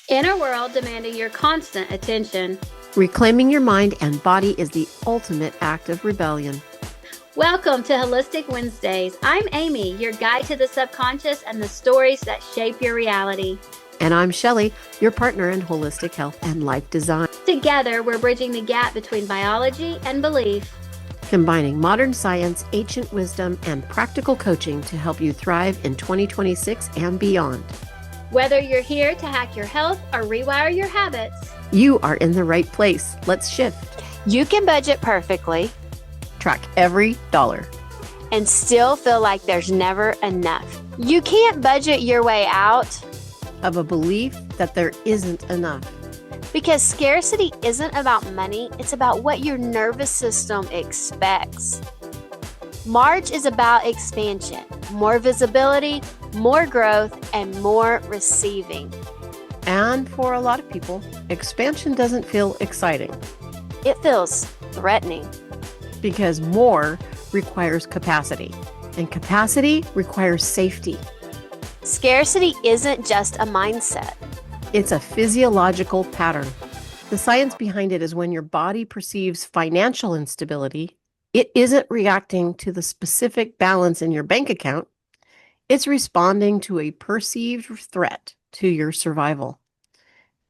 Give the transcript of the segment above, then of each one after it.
In a world demanding your constant attention, reclaiming your mind and body is the ultimate act of rebellion. Welcome to Wholistic Wednesdays. I'm Amy, your guide to the subconscious and the stories that shape your reality. And I'm Shelly, your partner in holistic health and life design. Together, we're bridging the gap between biology and belief, combining modern science, ancient wisdom, and practical coaching to help you thrive in 2026 and beyond. Whether you're here to hack your health or rewire your habits, you are in the right place. Let's shift. You can budget perfectly, track every dollar, and still feel like there's never enough. You can't budget your way out of a belief that there isn't enough. Because scarcity isn't about money, it's about what your nervous system expects. March is about expansion, more visibility, more growth, and more receiving. And for a lot of people, expansion doesn't feel exciting. It feels threatening. Because more requires capacity, and capacity requires safety. Scarcity isn't just a mindset. It's a physiological pattern. The science behind it is when your body perceives financial instability, it isn't reacting to the specific balance in your bank account. It's responding to a perceived threat to your survival.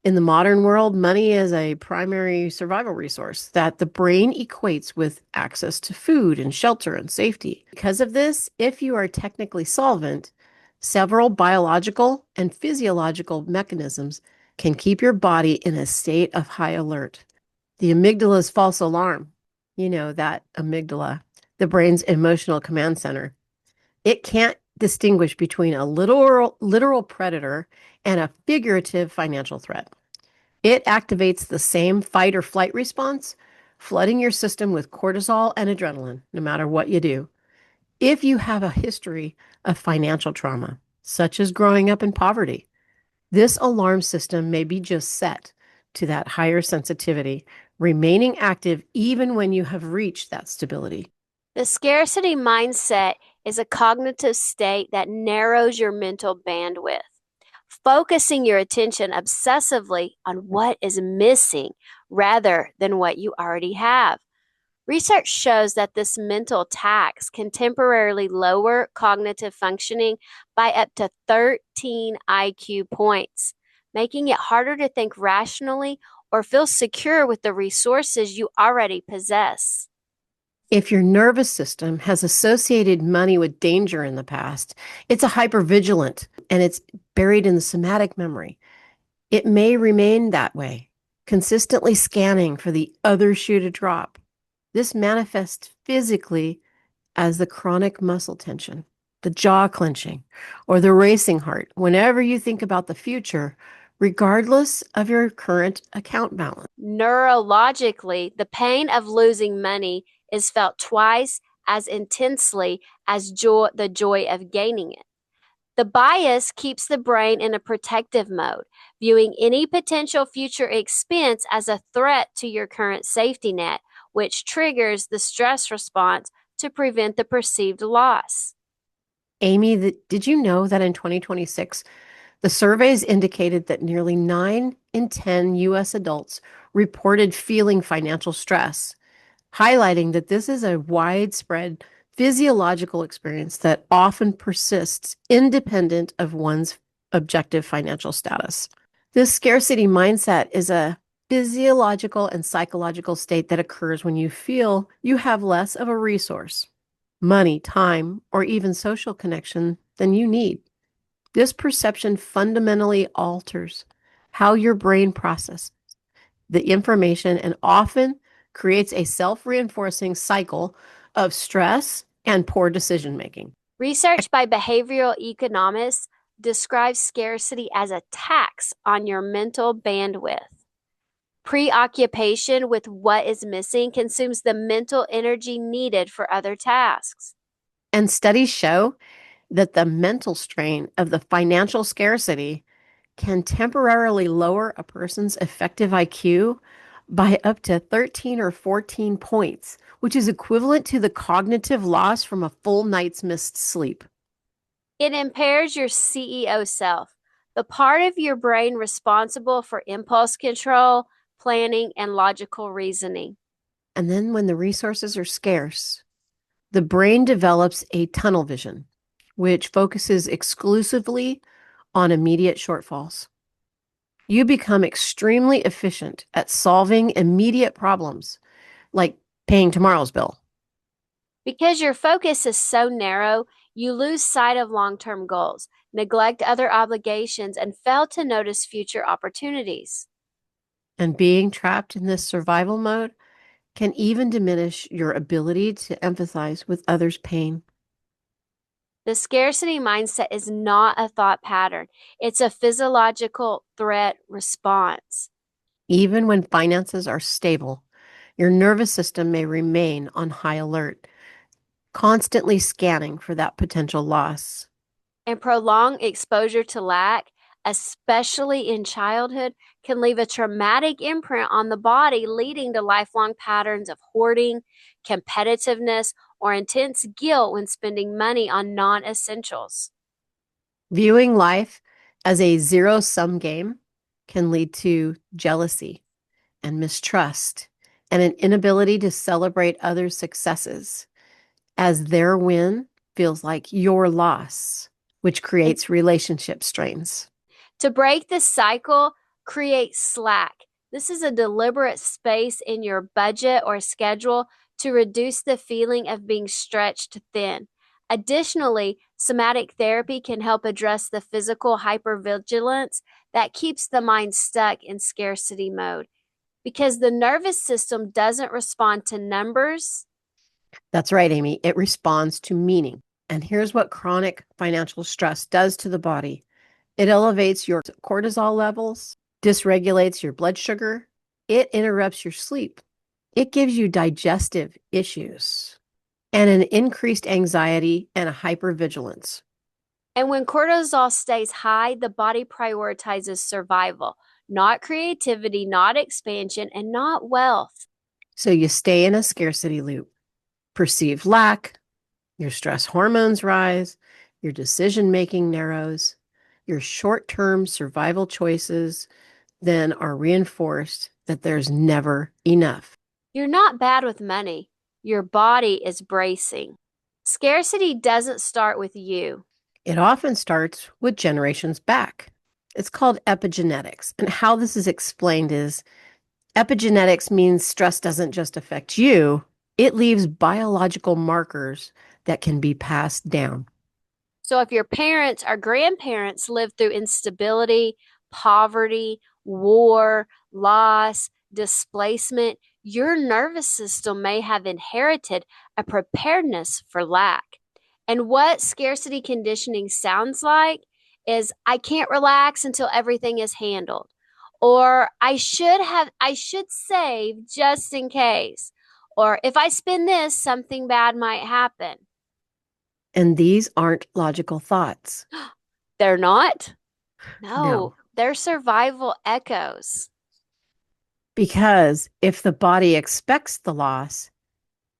In the modern world, money is a primary survival resource that the brain equates with access to food and shelter and safety. Because of this, if you are technically solvent, several biological and physiological mechanisms can keep your body in a state of high alert. The amygdala's false alarm, that amygdala, the brain's emotional command center, it can't distinguish between a literal predator and a figurative financial threat. It activates the same fight or flight response, flooding your system with cortisol and adrenaline, no matter what you do. If you have a history of financial trauma, such as growing up in poverty, this alarm system may be just set to that higher sensitivity, remaining active even when you have reached that stability. The scarcity mindset is a cognitive state that narrows your mental bandwidth, focusing your attention obsessively on what is missing rather than what you already have. Research shows that this mental tax can temporarily lower cognitive functioning by up to 13 IQ points, making it harder to think rationally or feel secure with the resources you already possess. If your nervous system has associated money with danger in the past, it's a hypervigilant and it's buried in the somatic memory. It may remain that way, consistently scanning for the other shoe to drop. This manifests physically as the chronic muscle tension, the jaw clenching, or the racing heart whenever you think about the future, regardless of your current account balance. Neurologically, the pain of losing money is felt twice as intensely as the joy of gaining it. The bias keeps the brain in a protective mode, viewing any potential future expense as a threat to your current safety net, which triggers the stress response to prevent the perceived loss. Amy, did you know that in 2026, the surveys indicated that nearly 9 in 10 U.S. adults reported feeling financial stress, highlighting that this is a widespread physiological experience that often persists independent of one's objective financial status. This scarcity mindset is a physiological and psychological state that occurs when you feel you have less of a resource, money, time, or even social connection than you need. This perception fundamentally alters how your brain processes the information and often creates a self-reinforcing cycle of stress and poor decision-making. Research by behavioral economists describes scarcity as a tax on your mental bandwidth. Preoccupation with what is missing consumes the mental energy needed for other tasks. And studies show that the mental strain of the financial scarcity can temporarily lower a person's effective IQ by up to 13 or 14 points, which is equivalent to the cognitive loss from a full night's missed sleep. It impairs your CEO self, the part of your brain responsible for impulse control, planning, and logical reasoning. And then when the resources are scarce, the brain develops a tunnel vision, which focuses exclusively on immediate shortfalls. You become extremely efficient at solving immediate problems, like paying tomorrow's bill. Because your focus is so narrow, you lose sight of long-term goals, neglect other obligations, and fail to notice future opportunities. And being trapped in this survival mode can even diminish your ability to empathize with others' pain. The scarcity mindset is not a thought pattern. It's a physiological threat response. Even when finances are stable, your nervous system may remain on high alert, constantly scanning for that potential loss. And prolonged exposure to lack, especially in childhood, can leave a traumatic imprint on the body, leading to lifelong patterns of hoarding, competitiveness, or intense guilt when spending money on non-essentials. Viewing life as a zero-sum game can lead to jealousy and mistrust and an inability to celebrate others' successes, as their win feels like your loss, which creates relationship strains. To break this cycle, create slack. This is a deliberate space in your budget or schedule to reduce the feeling of being stretched thin. Additionally, somatic therapy can help address the physical hypervigilance that keeps the mind stuck in scarcity mode. Because the nervous system doesn't respond to numbers. That's right, Amy. It responds to meaning. And here's what chronic financial stress does to the body. It elevates your cortisol levels, dysregulates your blood sugar. It interrupts your sleep. It gives you digestive issues and an increased anxiety and a hypervigilance. And when cortisol stays high, the body prioritizes survival, not creativity, not expansion, and not wealth. So you stay in a scarcity loop, perceive lack, your stress hormones rise, your decision-making narrows, your short-term survival choices then are reinforced that there's never enough. You're not bad with money. Your body is bracing. Scarcity doesn't start with you. It often starts with generations back. It's called epigenetics. And how this is explained is epigenetics means stress doesn't just affect you, it leaves biological markers that can be passed down. So if your parents or grandparents lived through instability, poverty, war, loss, displacement, your nervous system may have inherited a preparedness for lack. And what scarcity conditioning sounds like is I can't relax until everything is handled. Or I should save just in case. Or if I spend this, something bad might happen. And these aren't logical thoughts. They're not? No. No, they're survival echoes. Because if the body expects the loss,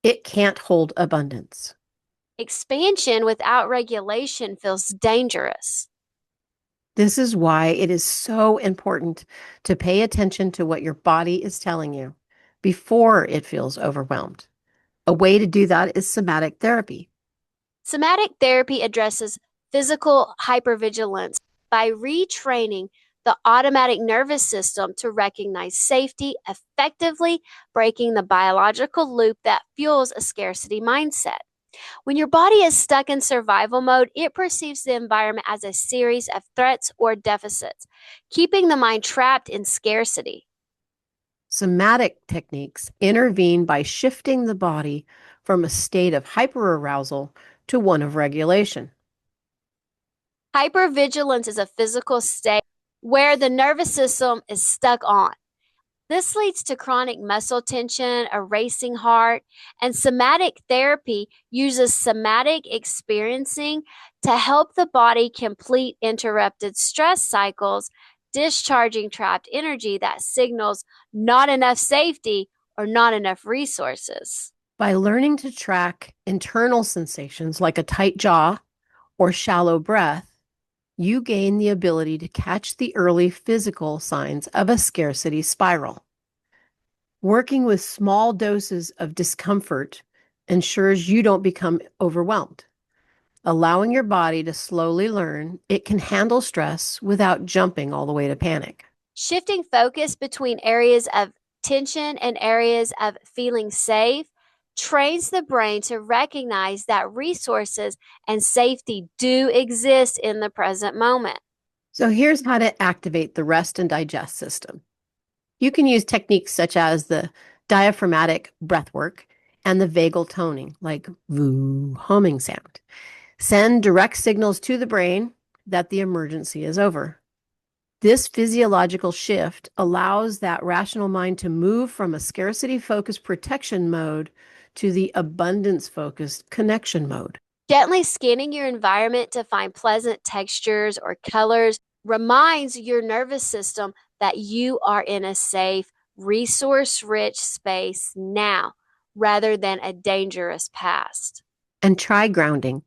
it can't hold abundance. Expansion without regulation feels dangerous. This is why it is so important to pay attention to what your body is telling you before it feels overwhelmed. A way to do that is somatic therapy. Somatic therapy addresses physical hypervigilance by retraining the automatic nervous system to recognize safety, effectively breaking the biological loop that fuels a scarcity mindset. When your body is stuck in survival mode, it perceives the environment as a series of threats or deficits, keeping the mind trapped in scarcity. Somatic techniques intervene by shifting the body from a state of hyperarousal to one of regulation. Hypervigilance is a physical state where the nervous system is stuck on. This leads to chronic muscle tension, a racing heart, and somatic therapy uses somatic experiencing to help the body complete interrupted stress cycles, discharging trapped energy that signals not enough safety or not enough resources. By learning to track internal sensations like a tight jaw or shallow breath, you gain the ability to catch the early physical signs of a scarcity spiral. Working with small doses of discomfort ensures you don't become overwhelmed, allowing your body to slowly learn it can handle stress without jumping all the way to panic. Shifting focus between areas of tension and areas of feeling safe trains the brain to recognize that resources and safety do exist in the present moment. So here's how to activate the rest and digest system. You can use techniques such as the diaphragmatic breath work and the vagal toning, like voo humming sound. Send direct signals to the brain that the emergency is over. This physiological shift allows that rational mind to move from a scarcity-focused protection mode to the abundance-focused connection mode. Gently scanning your environment to find pleasant textures or colors reminds your nervous system that you are in a safe, resource-rich space now rather than a dangerous past. And try grounding.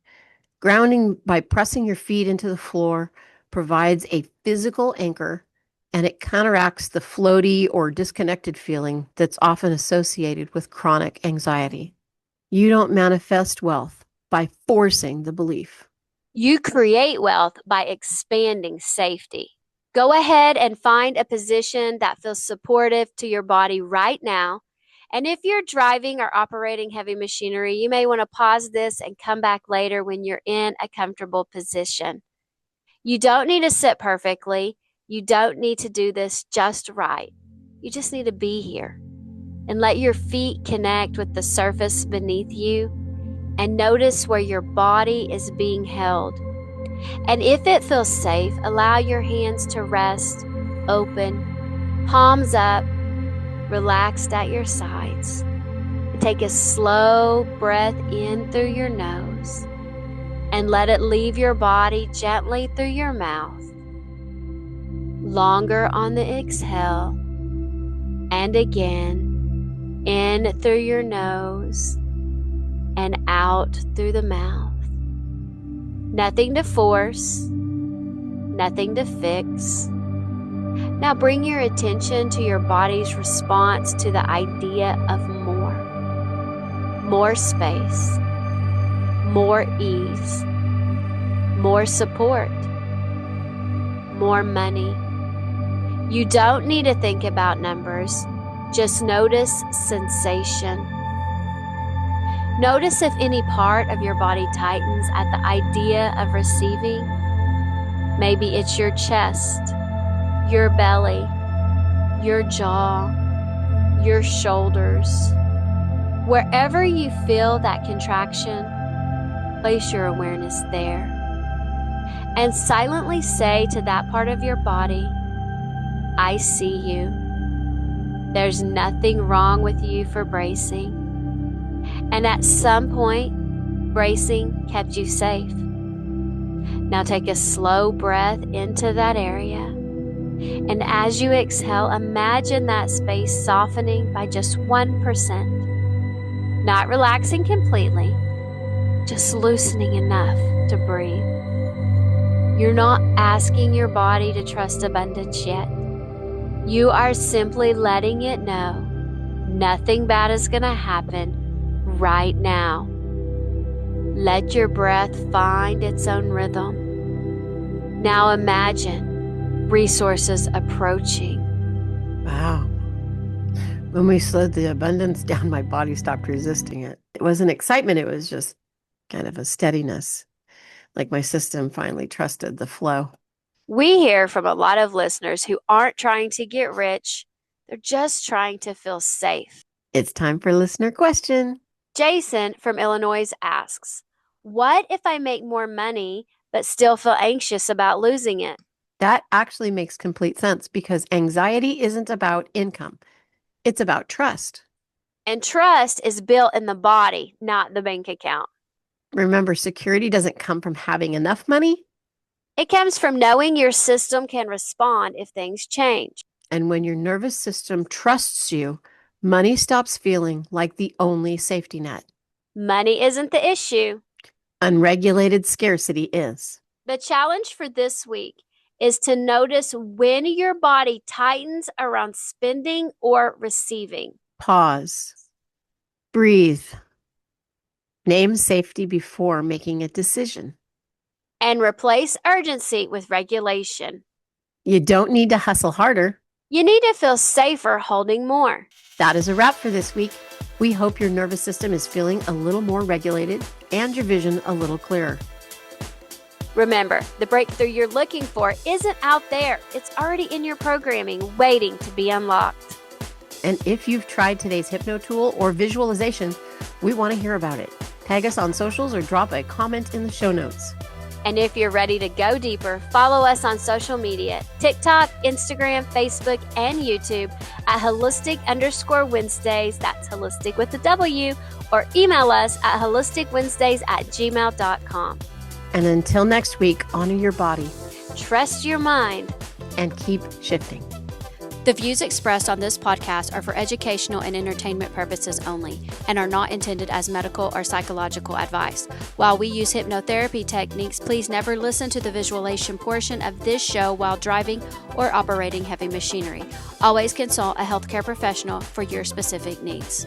Grounding by pressing your feet into the floor provides a physical anchor, and it counteracts the floaty or disconnected feeling that's often associated with chronic anxiety. You don't manifest wealth by forcing the belief. You create wealth by expanding safety. Go ahead and find a position that feels supportive to your body right now. And if you're driving or operating heavy machinery, you may want to pause this and come back later when you're in a comfortable position. You don't need to sit perfectly. You don't need to do this just right. You just need to be here and let your feet connect with the surface beneath you and notice where your body is being held. And if it feels safe, allow your hands to rest open, palms up, relaxed at your sides. And take a slow breath in through your nose and let it leave your body gently through your mouth. Longer on the exhale, and again, in through your nose and out through the mouth. Nothing to force, nothing to fix. Now bring your attention to your body's response to the idea of more. More space, more ease, more support, more money. You don't need to think about numbers, just notice sensation. Notice if any part of your body tightens at the idea of receiving. Maybe it's your chest, your belly, your jaw, your shoulders. Wherever you feel that contraction, place your awareness there. And silently say to that part of your body, I see you. There's nothing wrong with you for bracing. And at some point, bracing kept you safe. Now take a slow breath into that area. And as you exhale, imagine that space softening by just 1%. Not relaxing completely, just loosening enough to breathe. You're not asking your body to trust abundance yet. You are simply letting it know nothing bad is going to happen right now. Let your breath find its own rhythm. Now imagine resources approaching. Wow. When we slowed the abundance down, my body stopped resisting it. It wasn't excitement, it was just kind of a steadiness. Like my system finally trusted the flow. We hear from a lot of listeners who aren't trying to get rich, they're just trying to feel safe. It's time for listener question. Jason from Illinois asks, what if I make more money but still feel anxious about losing it? That actually makes complete sense because anxiety isn't about income. It's about trust. And trust is built in the body, not the bank account. Remember, security doesn't come from having enough money. It comes from knowing your system can respond if things change. And when your nervous system trusts you, money stops feeling like the only safety net. Money isn't the issue. Unregulated scarcity is. The challenge for this week is to notice when your body tightens around spending or receiving. Pause. Breathe. Name safety before making a decision. And replace urgency with regulation. You don't need to hustle harder. You need to feel safer holding more. That is a wrap for this week. We hope your nervous system is feeling a little more regulated and your vision a little clearer. Remember, the breakthrough you're looking for isn't out there. It's already in your programming, waiting to be unlocked. And if you've tried today's hypno tool or visualization, we want to hear about it. Tag us on socials or drop a comment in the show notes. And if you're ready to go deeper, follow us on social media, TikTok, Instagram, Facebook, and YouTube at Holistic_Wednesdays, that's holistic with a W, or email us at holisticwednesdays@gmail.com. And until next week, honor your body Trust your mind. and keep shifting. The views expressed on this podcast are for educational and entertainment purposes only and are not intended as medical or psychological advice. While we use hypnotherapy techniques, please never listen to the visualization portion of this show while driving or operating heavy machinery. Always consult a healthcare professional for your specific needs.